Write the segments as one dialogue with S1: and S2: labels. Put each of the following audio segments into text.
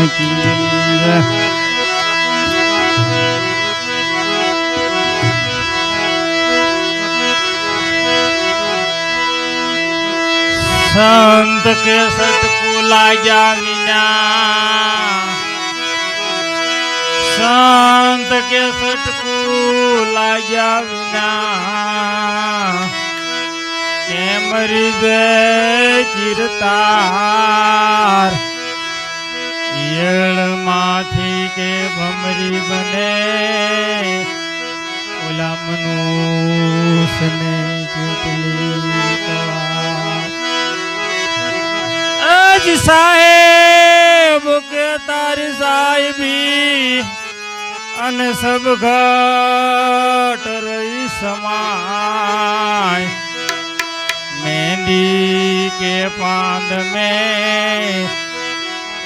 S1: કી સંત કે સટકુ લાગ્યા વિના સંત કે સટકુ લાગ્યા વિના કેમ રીજે ચિરતાર ઈયળમાંથી કે ભમરી બને ઓલા મનુષ્યને કેટલી આજ સાહેબ કે તારી સાહેબી અને સબ ઘટ રહી સમાય मेहंदी के पांद में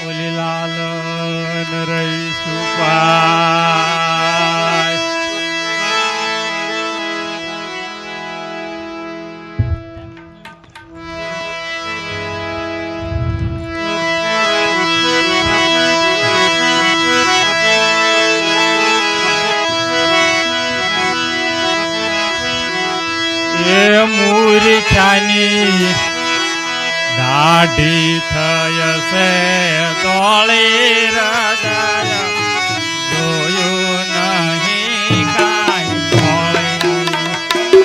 S1: ओली लालन रही सुपाय મૂર્ખાની દાઢી થયશે તોળી હૃદય જોયું નહીં કાંઈ તોળી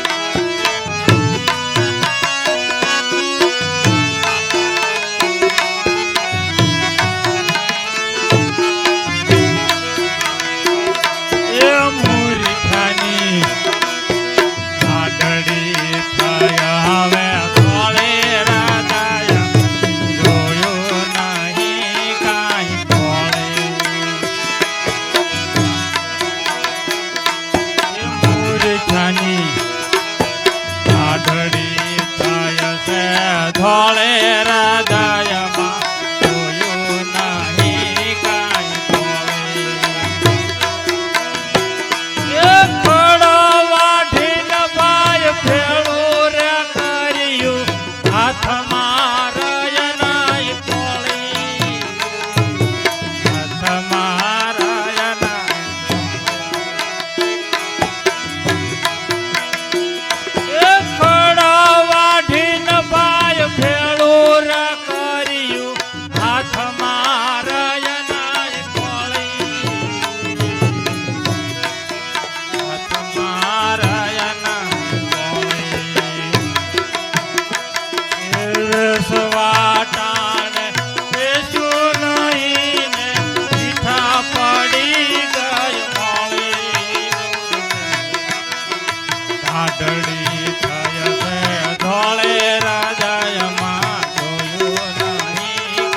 S1: એ મૂર્ખાની ધોળે હૃદયમાં જોયું નહીં કાંઈ એ ખડો વાઢીને ભાઈ ભેળું રે કર્યું હાથમાં રયનાય કોળી હાથમાં રયનાય એ ખડો વાઢીને ભેળું કર્યું હાથમાં રયનાય કોળી હાથમાં રયનાય કોળી રસવાટાને બેસું નહીં ને પીઠા પડી ગઈ મોળી ઢાઢડી થયશે ધોળે હૃદયમાં જોયું નહીં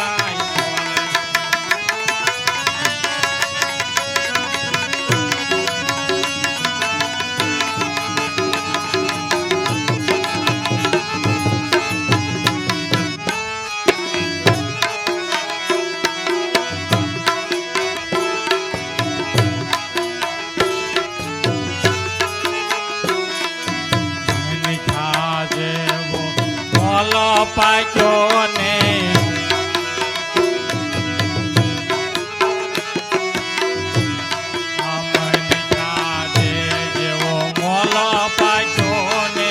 S1: પાક્યો ને જેવો મોલો પાક્યો ને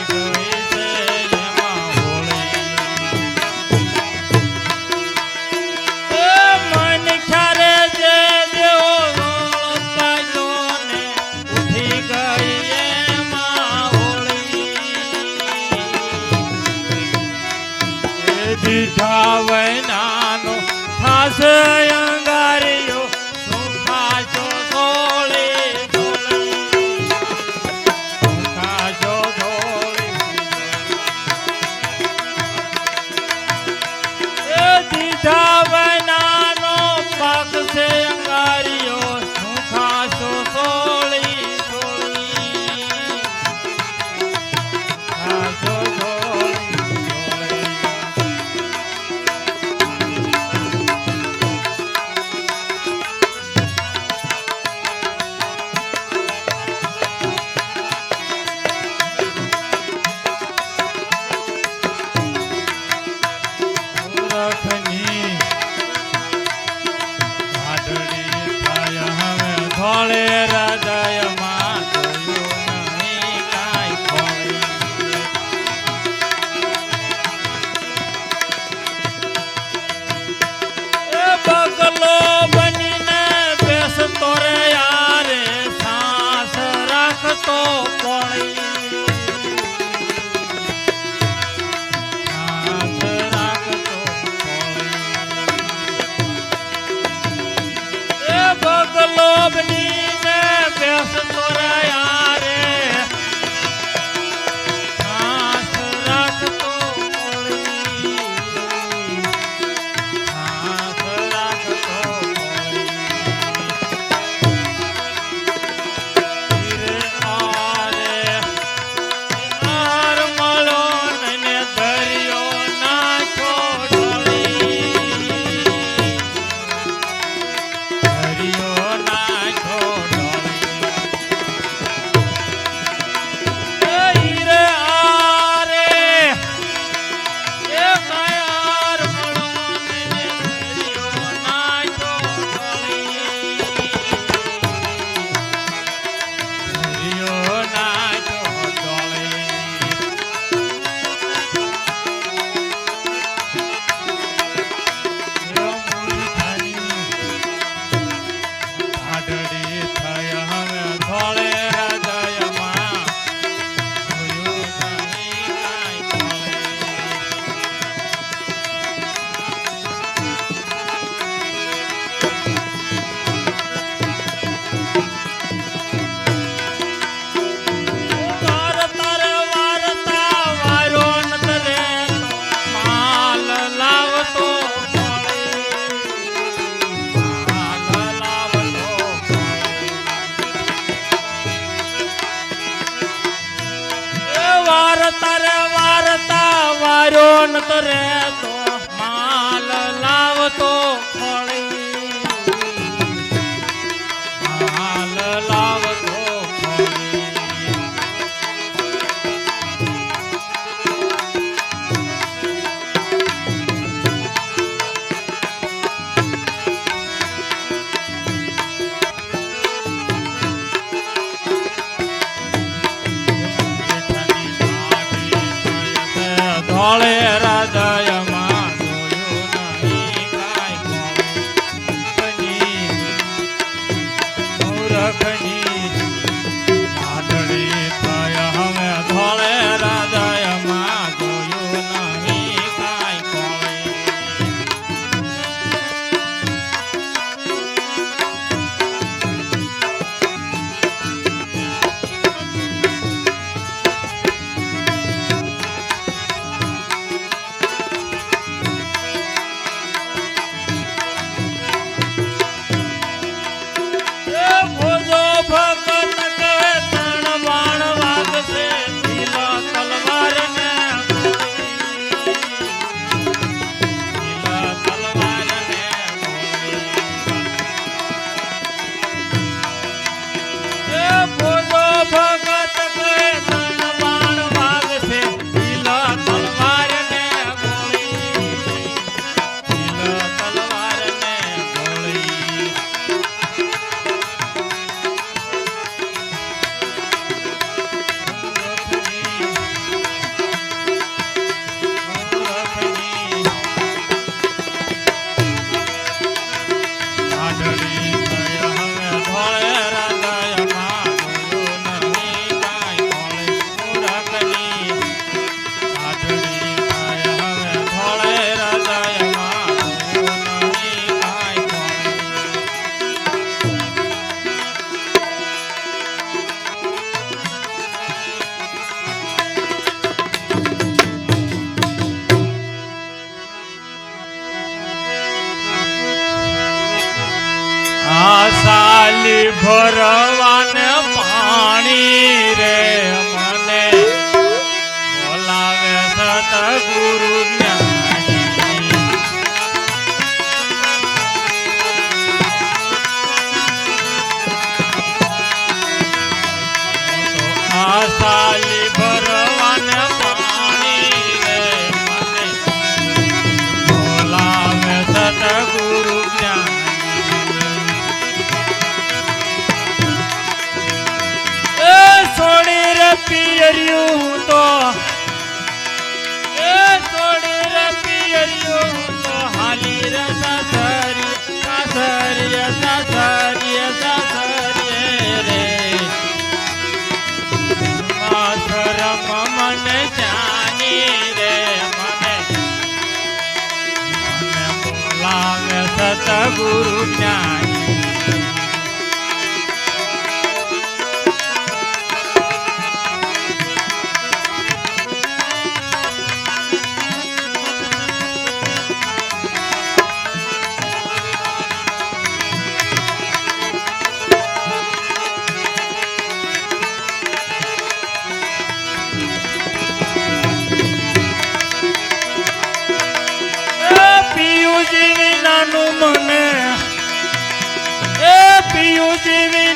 S1: ગઈ છે એમાં હોળી મન ખ્યારે જેવો પાક્યો ને ઉઠી ગઈ દીધા વૈનાનો થાશે અંગારીઓ સુખાજો ધોળી સુખાજો ધોળી એ દીધા વૈનાનો પાકશે અંગારીઓ સુખાજો ધોળી સુખાજો ધોળી ઉતરે તો માલ લાવતો ખોળી માલ લાવતો ખોળી ધોળે હૃદયમાં જોયું નહીં કાંઈ મૂર્ખની આંધળી થઈ હવે ધોળે હૃદયમાં જોયું નહીં કાંઈ કોળી સાલી ભરવાને પાણી રે મને બોલાવે સતગુરુ જ્ઞાની આ સાલી ભરવાને પાણી રે મને બોલાવે સતગુરુ જ્ઞાની છોડી રે પિયર્યું તો છોડી રે પિયર્યું તો હાલી રે સાસરી સાસરી સાસરી સાસરી રે માથરમ મને જાની રે મને બોલાવે સતગુરુ જ્ઞાની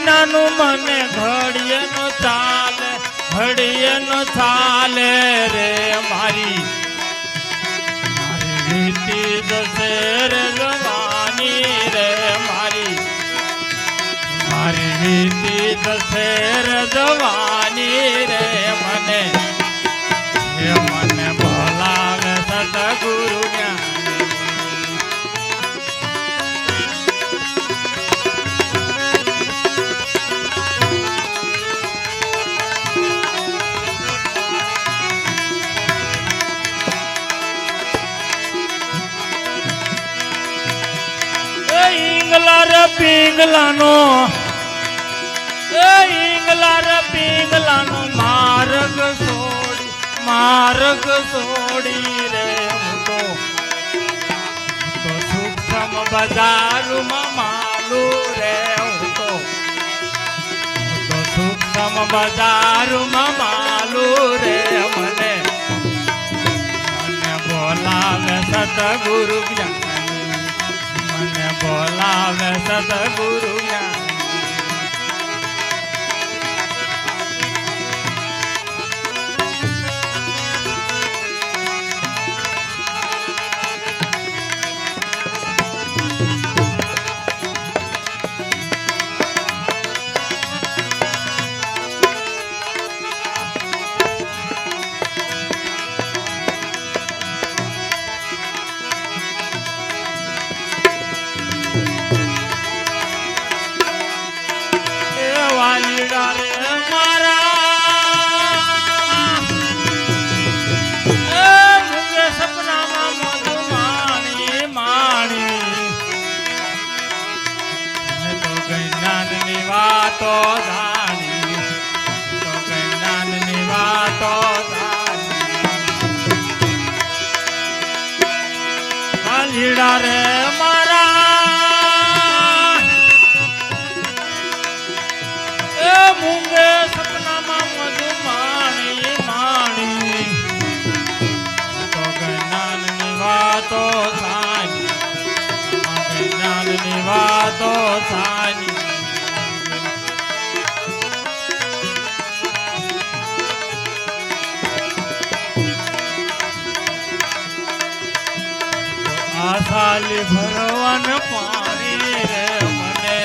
S1: નાનું મને ઘડીએ નો ચાલે રે મારી વીતી જશે રે જવાની રે મારી વીતી જશે રે જવાની રે મને બોલાવે સતગુરુ પિંગલાનો પિંગલાનો માર્ગ છોડી રે હું તો સૂક્ષ્મ બજારમાં માલું રે હું તો સૂક્ષ્મ બજારમાં માલું રે મને બોલ સતગુરુ જ્ઞાની મને બોલાવે સતગુરુ જ્ઞાની વાતો જાણી તો જ્ઞાનની વાતો જાણી લીડા રે મારા એ મૂંગે સપનામાં મધુ માણી માણી તો જ્ઞાનની વાતો જાણી જ્ઞાનની વાતો જાણી આસાલી ભરવાન પાણી રે મને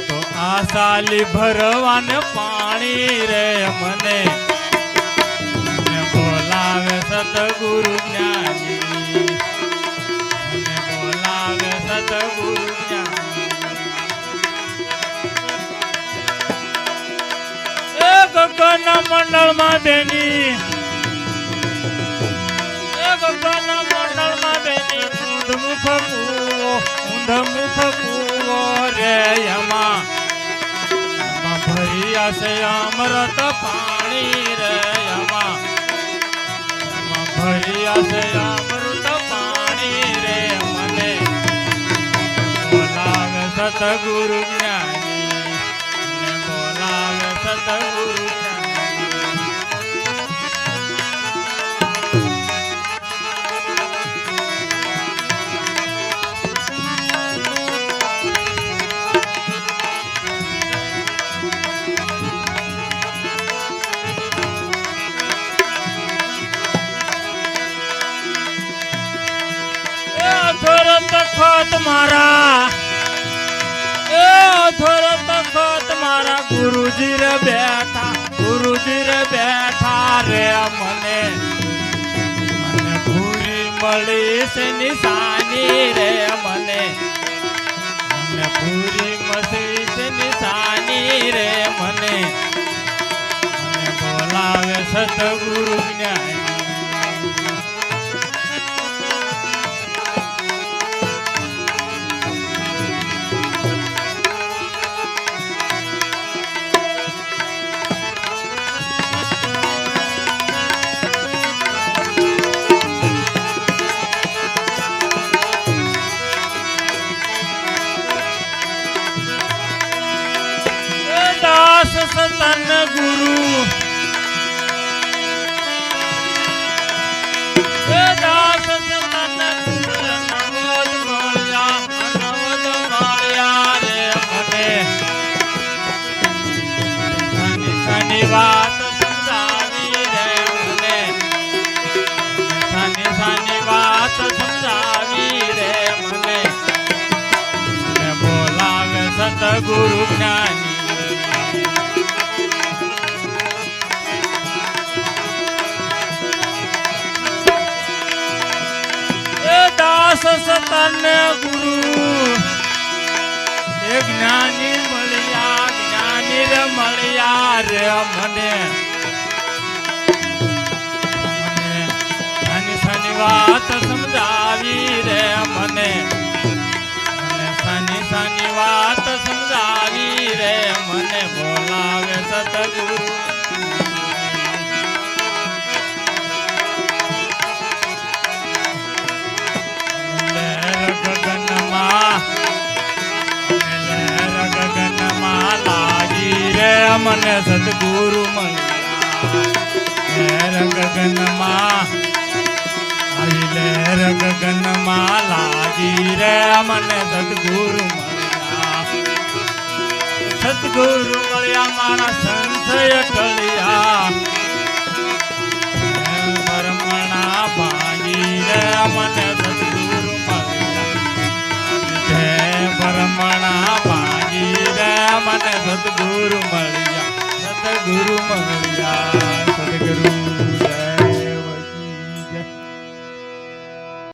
S1: તો આસાલી ભરવાન પાણી રે મને બોલાવે સતગુરુ જ્ઞાની મને બોલાવે સતગુરુ જ્ઞાની એ ગગન મંડળમાં બેની ઊંધમુખ કૂવો રે યમાં ભર્યા છે અમૃત પાણી રે યમાં ભર્યા છે અમૃત પાણી રે મને બોલાવે સતગુરુ જ્ઞાની મને બોલાવે સતગુરુ તખત મારા એ અધર તખત મારા ગુરુજી રે બેઠા રે મને ભૂરી મળી છે નિશાની રે મને ભૂરી મળી છે નિશાની રે મને બોલાવે સતગુરુ જ્ઞાની સતન ગુરુ દાસ સતન ગુરુ નવદ મળ્યા રે મને શનિ વાત સમજાવી રે મને શનિ વાત સમજાવી રે મને બોલાવે સતગુરુ જ્ઞાની દાસ સતન ગુરુ એ જ્ઞાની મળ્યા રે મને શનિ વાત સમજાવી રે મને શનિ વાત સમજાવી રે મને બોલાવે સતગુરુ મને સદગુરુ મળ્યા ગગનમાં લહેર ગગનમાં લાગી રે મને સદગુરુ મળ્યા. સદગુરુ મળ્યા મારા સંશય ટળ્યા. પરમણા ભાગી રે મને સદગુરુ મળ્યા. પરમણા ભાગી રે મને સદગુરુ મળ્યા. સદગુરુ મળ્યા. સદગુરુ